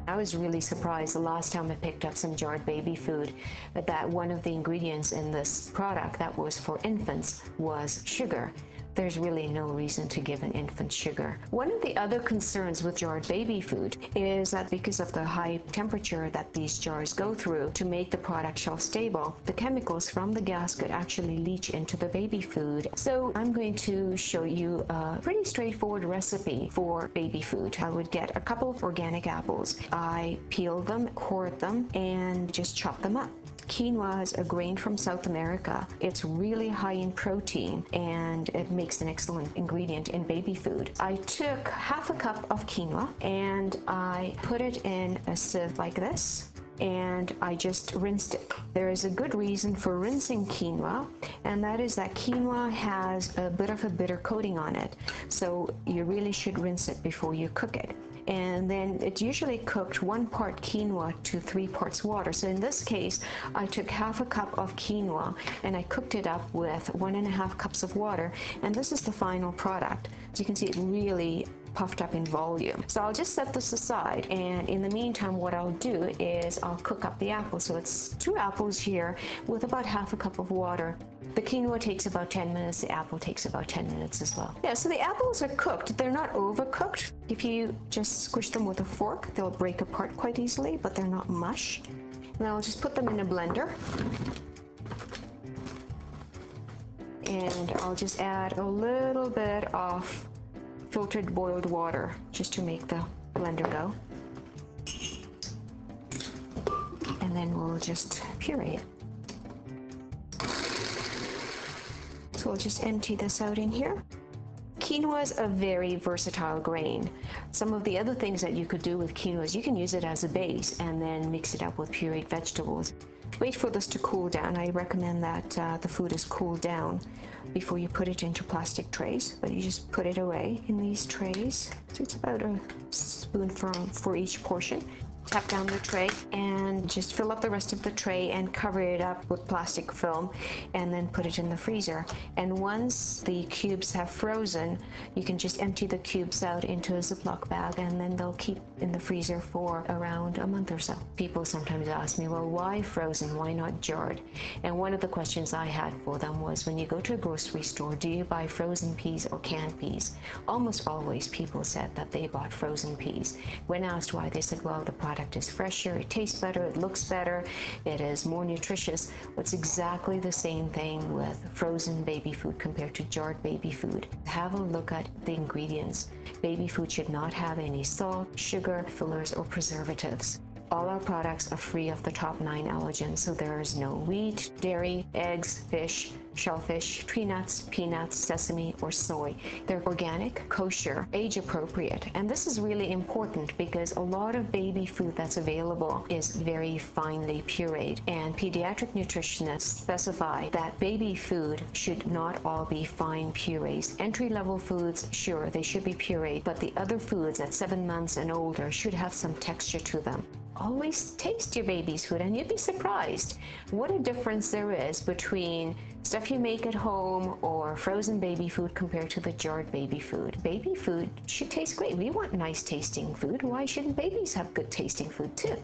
I was really surprised the last time I picked up some jarred baby food that one of the ingredients in this product that was for infants was sugar. There's really no reason to give an infant sugar. One of the other concerns with jarred baby food is that because of the high temperature that these jars go through to make the product shelf stable, the chemicals from the gasket actually leach into the baby food. So I'm going to show you a pretty straightforward recipe for baby food. I would get a couple of organic apples. I peel them, core them, and just chop them up. Quinoa is a grain from South America. It's really high in protein and it makes an excellent ingredient in baby food. I took half a cup of quinoa and I put it in a sieve like this, and I just rinsed it. There is a good reason for rinsing quinoa, and that is that quinoa has a bit of a bitter coating on it. So you really should rinse it before you cook it. And then it's usually cooked 1 part quinoa to 3 parts water. So in this case, I took half a cup of quinoa and I cooked it up with 1.5 cups of water. And this is the final product. As you can see, it really puffed up in volume. So I'll just set this aside, and in the meantime what I'll do is I'll cook up the apples. So it's 2 apples here with about half a cup of water. The quinoa takes about 10 minutes, the apple takes about 10 minutes as well. Yeah, so the apples are cooked. They're not overcooked. If you just squish them with a fork, they'll break apart quite easily, but they're not mush. And I'll just put them in a blender. And I'll just add a little bit of filtered boiled water just to make the blender go. And then we'll just puree it. So we'll just empty this out in here. Quinoa is a very versatile grain. Some of the other things that you could do with quinoa is you can use it as a base and then mix it up with pureed vegetables. Wait for this to cool down. I recommend that the food is cooled down before you put it into plastic trays, but you just put it away in these trays. So it's about a spoonful for each portion. Tap down the tray and just fill up the rest of the tray and cover it up with plastic film and then put it in the freezer. And once the cubes have frozen, you can just empty the cubes out into a Ziploc bag and then they'll keep in the freezer for around a month or so. People sometimes ask me, well, why frozen? Why not jarred? And one of the questions I had for them was, when you go to a grocery store, do you buy frozen peas or canned peas? Almost always people said that they bought frozen peas. When asked why, they said, well, the product is fresher, it tastes better, it looks better, it is more nutritious. It's exactly the same thing with frozen baby food compared to jarred baby food. Have a look at the ingredients. Baby food should not have any salt, sugar, fillers, or preservatives. All our products are free of the top 9 allergens, so there is no wheat, dairy, eggs, fish, shellfish, tree nuts, peanuts, sesame, or soy. They're organic, kosher, age appropriate. And this is really important because a lot of baby food that's available is very finely pureed. And pediatric nutritionists specify that baby food should not all be fine purees. Entry-level foods, sure, they should be pureed, but the other foods at 7 months and older should have some texture to them. Always taste your baby's food and you'd be surprised what a difference there is between stuff you make at home or frozen baby food compared to the jarred baby food. Baby food should taste great. We want nice tasting food. Why shouldn't babies have good tasting food too?